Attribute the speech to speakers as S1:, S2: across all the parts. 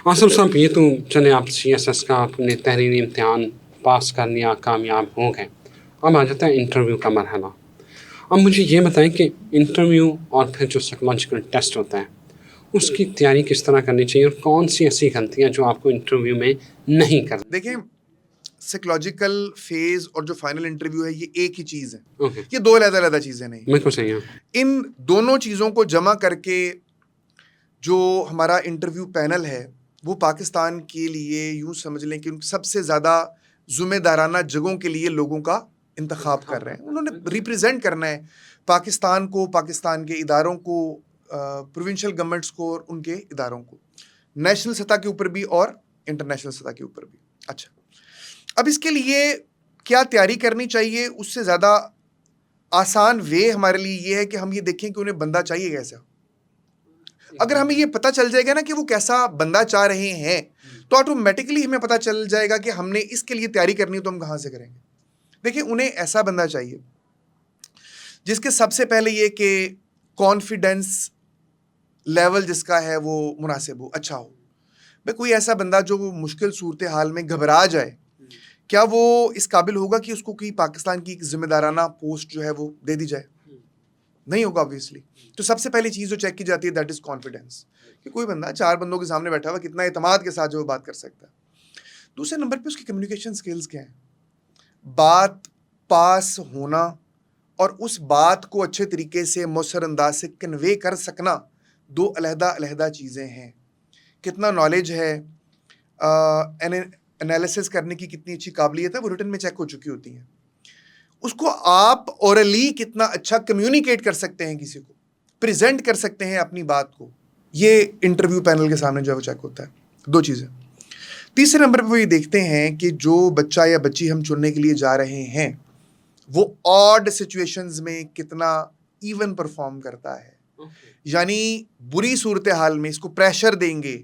S1: आसिम साहब, ये तो चले आप सीएसएस का अपने तहरीरी इम्तिहान पास कर लिया, कामयाब हो गए। अब आ जाता है इंटरव्यू का मरहला। अब मुझे ये बताएं कि इंटरव्यू और फिर जो साइकोलॉजिकल टेस्ट होता है उसकी तैयारी किस तरह करनी चाहिए, और कौन सी ऐसी गलतियां जो आपको इंटरव्यू में नहीं करनी।
S2: देखिए, साइकोलॉजिकल फेज और जो फाइनल इंटरव्यू है ये एक ही चीज है।
S1: ओके,
S2: ये दो अलग-अलग चीजें नहीं।
S1: बिल्कुल सही है।
S2: इन दोनों चीजों को जमा करके जो हमारा इंटरव्यू पैनल है वो पाकिस्तान के लिए यूं समझ लें कि सबसे ज्यादा जिम्मेदाराना जगहों के लिए लोगों का इंतखाब कर रहे हैं। उन्होंने रिप्रेजेंट करना है पाकिस्तान को, पाकिस्तान के इदारों को, प्रोविंशियल गवर्नमेंट्स को और उनके इदारों को, नेशनल सतह के ऊपर भी और इंटरनेशनल सतह के ऊपर भी। अच्छा, अब इसके लिए क्या तैयारी करनी चाहिए? उससे ज़्यादा आसान वे हमारे लिए ये है कि हम ये देखें कि उन्हें बंदा चाहिए कैसा। अगर हमें ये पता चल जाएगा ना कि वो कैसा बंदा चाह रहे हैं, तो ऑटोमेटिकली हमें पता चल जाएगा कि हमने इसके लिए तैयारी करनी है तो हम कहाँ से करेंगे। देखिए, उन्हें ऐसा बंदा चाहिए जिसके सबसे पहले ये कि कॉन्फिडेंस लेवल जिसका है वो मुनासिब हो, अच्छा हो। भाई, कोई ऐसा बंदा जो मुश्किल सूरत हाल में घबरा जाए, क्या वो इस काबिल होगा कि उसको कि पाकिस्तान की एक जिम्मेदाराना पोस्ट जो है वो दे दी जाए? नहीं होगा ऑब्वियसली। तो सबसे पहली चीज़ जो चेक की जाती है दैट इज़ कॉन्फिडेंस, कि कोई बंदा चार बंदों के सामने बैठा हुआ कितना एतमाद के साथ जो वो बात कर सकता है। दूसरे नंबर पे उसकी कम्युनिकेशन स्किल्स क्या हैं, बात पास होना और उस बात को अच्छे तरीके से मौसर अंदाज से कन्वे कर सकना दो अलहदा चीज़ें हैं। कितना नॉलेज है, एनालिसिस करने की कितनी अच्छी काबिलियत है, वो रिटन में चेक हो चुकी होती हैं। उसको आप ओरली कितना अच्छा कम्युनिकेट कर सकते हैं, किसी को प्रेजेंट कर सकते हैं अपनी बात को, ये इंटरव्यू पैनल के सामने जो है वो चेक होता है। दो चीज़ें। तीसरे नंबर पे वो ये देखते हैं कि जो बच्चा या बच्ची हम चुनने के लिए जा रहे हैं वो ऑड सिचुएशंस में कितना इवन परफॉर्म करता है। यानी बुरी सूरत हाल में इसको प्रेशर देंगे,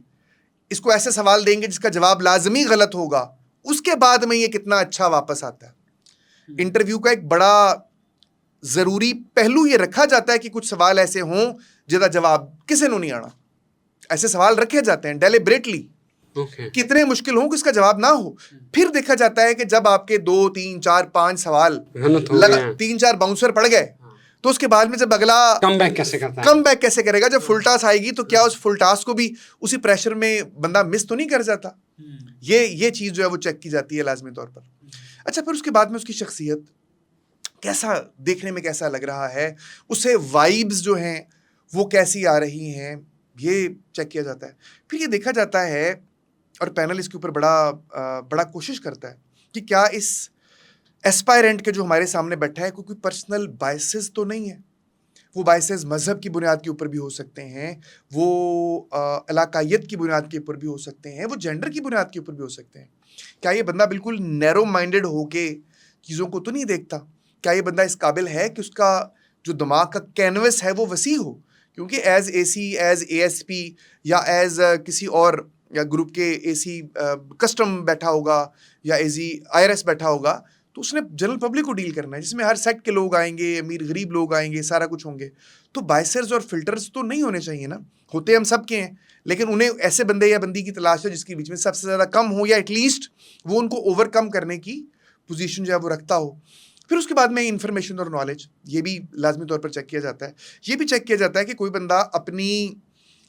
S2: इसको ऐसे सवाल देंगे जिसका जवाब लाजमी गलत होगा, उसके बाद में ये कितना अच्छा वापस आता है। इंटरव्यू का एक बड़ा जरूरी पहलू ये रखा जाता है कि कुछ सवाल ऐसे हों जिसका जवाब किसी को नहीं आना। ऐसे सवाल रखे जाते हैं डेलिबरेटली, कितने मुश्किल हो कि इसका जवाब ना हो। फिर देखा जाता है कि जब आपके 2 3 4 5 सवाल 3-4 बाउंसर पड़ गए, तो उसके बाद में जब अगला कम बैक कैसे करेगा, जब फुल टास आएगी तो क्या उस फुल टास को भी उसी प्रेशर में बंदा मिस तो नहीं कर जाता। ये चीज़ जो है वो चेक की जाती है लाजमी तौर पर। अच्छा, फिर उसके बाद में उसकी शख्सियत कैसा, देखने में कैसा लग रहा है, उसे वाइब्स जो हैं वो कैसी आ रही हैं, ये चेक किया जाता है। फिर ये देखा जाता है और पैनल इसके ऊपर बड़ा कोशिश करता है कि क्या इस एस्पायरेंट के जो हमारे सामने बैठा है कोई पर्सनल बायसेस तो नहीं है। वो बायसेस मज़हब की बुनियाद के ऊपर भी हो सकते हैं, वो इलाकायत की बुनियाद के ऊपर भी हो सकते हैं, वो जेंडर की बुनियाद के ऊपर भी हो सकते हैं। क्या ये बंदा बिल्कुल नैरो माइंडेड होके चीज़ों को तो नहीं देखता? क्या ये बंदा इस काबिल है कि उसका जो दिमाग का कैनवस है वो वसी हो? क्योंकि एज एसी, एज एएसपी या एज किसी और या ग्रुप के एसी कस्टम बैठा होगा या एजी आईआरएस बैठा होगा, तो उसने जनरल पब्लिक को डील करना है जिसमें हर सेक्ट के लोग आएंगे, अमीर गरीब लोग आएंगे, सारा कुछ होंगे। तो बायसर्स और फिल्टर्स तो नहीं होने चाहिए ना, होते हम सब के हैं, लेकिन उन्हें ऐसे बंदे या बंदी की तलाश है जिसके बीच में सबसे ज़्यादा कम हो या एटलीस्ट वो उनको ओवरकम करने की पोजीशन जो है वो रखता हो। फिर उसके बाद में इंफॉर्मेशन और नॉलेज, ये भी लाजमी तौर पर चेक किया जाता है। ये भी चेक किया जाता है कि कोई बंदा अपनी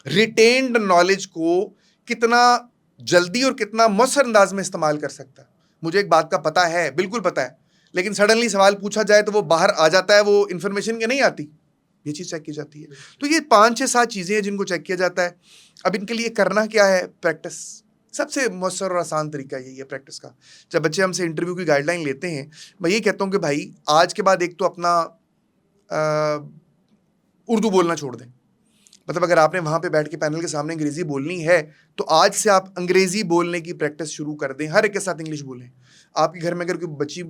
S2: रिटेन्ड नॉलेज को कितना जल्दी और कितना मौसर अंदाज में इस्तेमाल कर सकता है। मुझे एक बात का पता है, बिल्कुल पता है, लेकिन सडनली सवाल पूछा जाए तो वो बाहर आ जाता है, वो इन्फॉर्मेशन के नहीं आती। ये चीज़ चेक की जाती है। तो ये 5-6-7 चीज़ें हैं जिनको चेक किया जाता है। अब इनके लिए करना क्या है? प्रैक्टिस। सबसे मौसर और आसान तरीका यही है प्रैक्टिस का। जब बच्चे हमसे इंटरव्यू की गाइडलाइन लेते हैं, मैं ये कहता हूँ कि भाई आज के बाद एक तो अपना उर्दू बोलना छोड़ दें। मतलब अगर आपने वहाँ पे बैठ के पैनल के सामने अंग्रेज़ी बोलनी है तो आज से आप अंग्रेज़ी बोलने की प्रैक्टिस शुरू कर दें। हर एक के साथ इंग्लिश बोलें। आपके घर में अगर कोई बच्ची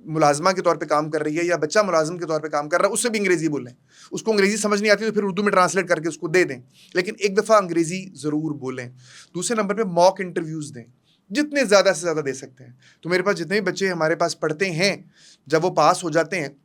S2: मुलाजमा के तौर पे काम कर रही है या बच्चा मुलाजिम के तौर पे काम कर रहा है, उससे भी अंग्रेज़ी बोलें। उसको अंग्रेज़ी समझ नहीं आती तो फिर उर्दू में ट्रांसलेट करके उसको दे दें, लेकिन एक दफ़ा अंग्रेज़ी ज़रूर बोलें। दूसरे नंबर पर मॉक इंटरव्यूज़ दें, जितने ज़्यादा से ज़्यादा दे सकते हैं। तो मेरे पास जितने भी बच्चे हमारे पास पढ़ते हैं, जब वो पास हो जाते हैं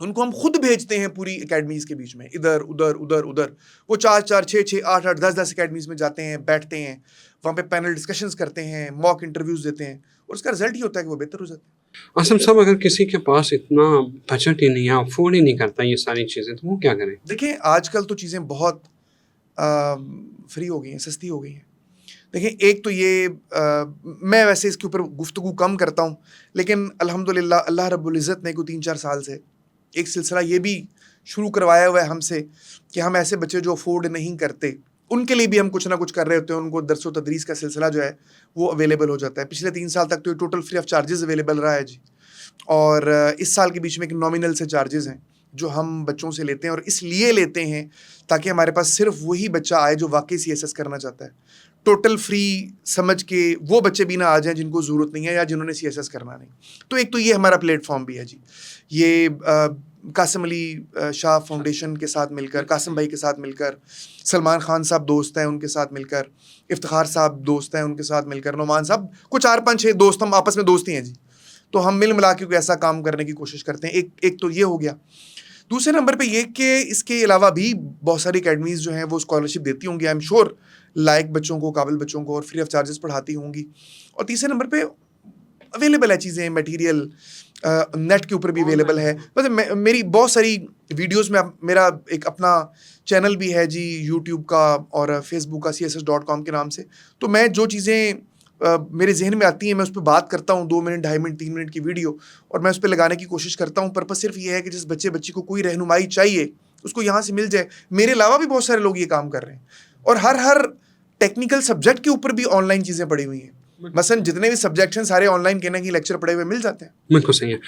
S2: उनको हम खुद भेजते हैं पूरी एकेडमीज के बीच में, इधर उधर उधर उधर। वो 4-4, 6-6, 8-8, 10-10 एकेडमीज में जाते हैं, बैठते हैं, वहाँ पे पैनल डिस्कशंस करते हैं, मॉक इंटरव्यूज देते हैं, और उसका रिजल्ट ही होता है कि वो बेहतर हो जाते हैं।
S1: असम साहब, अगर किसी के पास इतना बजट ही नहीं है, अफोर्ड ही नहीं करता ये सारी चीज़ें, तो वो क्या करें?
S2: देखिए, आजकल तो चीज़ें बहुत फ्री हो गई हैं, सस्ती हो गई हैं। देखिए, एक तो ये मैं वैसे इसके ऊपर गुफ्तगू कम करता हूँ, लेकिन अल्हम्दुलिल्लाह अल्लाह रब्बुल इज़्ज़त ने कोई 3-4 साल से एक सिलसिला ये भी शुरू करवाया हुआ है हमसे कि हम ऐसे बच्चे जो अफोर्ड नहीं करते, उनके लिए भी हम कुछ ना कुछ कर रहे होते हैं। उनको दर्स व तदरीस का सिलसिला जो है वो अवेलेबल हो जाता है। पिछले 3 साल तक तो ये total free of charges available रहा है जी। और इस साल के बीच में एक नॉमिनल से चार्जेस हैं जो हम बच्चों से लेते हैं, और इसलिए लेते हैं ताकि हमारे पास सिर्फ वही बच्चा आए जो वाकई CSS करना चाहता है। टोटल फ्री समझ के वो बच्चे भी ना आ जाएं जिनको ज़रूरत नहीं है या जिन्होंने CSS करना नहीं। तो एक तो ये हमारा प्लेटफॉर्म भी है जी। ये कासिम अली शाह फाउंडेशन के साथ मिलकर, कासिम भाई के साथ मिलकर, सलमान खान साहब दोस्त हैं उनके साथ मिलकर, इफ्तिखार साहब दोस्त हैं उनके साथ मिलकर, नुमान साहब, कुछ 4-5-6 दोस्त, हम आपस में दोस्ती हैं जी। तो हम मिल मिला के कोई ऐसा काम करने की कोशिश करते हैं। एक तो ये हो गया। दूसरे नंबर पे ये कि इसके अलावा भी बहुत सारी अकेडमीज़ जो हैं वो स्कॉलरशिप देती होंगी, आई एम श्योर, लायक बच्चों को, काबिल बच्चों को, और फ्री ऑफ चार्जेस पढ़ाती होंगी। और तीसरे नंबर पे अवेलेबल है चीज़ें, मटेरियल नेट के ऊपर भी अवेलेबल है। मतलब मेरी बहुत सारी वीडियोस में, मेरा एक अपना चैनल भी है जी यूट्यूब का और फेसबुक का, css.com के नाम से। तो मैं जो चीज़ें मेरे जहन में आती हैं मैं उस पर बात करता हूँ, 2 मिनट, 2.5 मिनट, 3 मिनट की वीडियो, और मैं उस पर लगाने की कोशिश करता हूँ। पर्पस सिर्फ ये है कि जिस बच्ची को कोई रहनुमाई चाहिए उसको यहाँ से मिल जाए। मेरे अलावा भी बहुत सारे लोग ये काम कर रहे हैं, और हर टेक्निकल सब्जेक्ट के ऊपर भी ऑनलाइन चीज़ें पड़ी हुई हैं। मसलन जितने भी सब्जेक्ट हैं सारे ऑनलाइन, कहना कि लेक्चर पड़े हुए मिल जाते हैं।
S1: बिल्कुल सही है।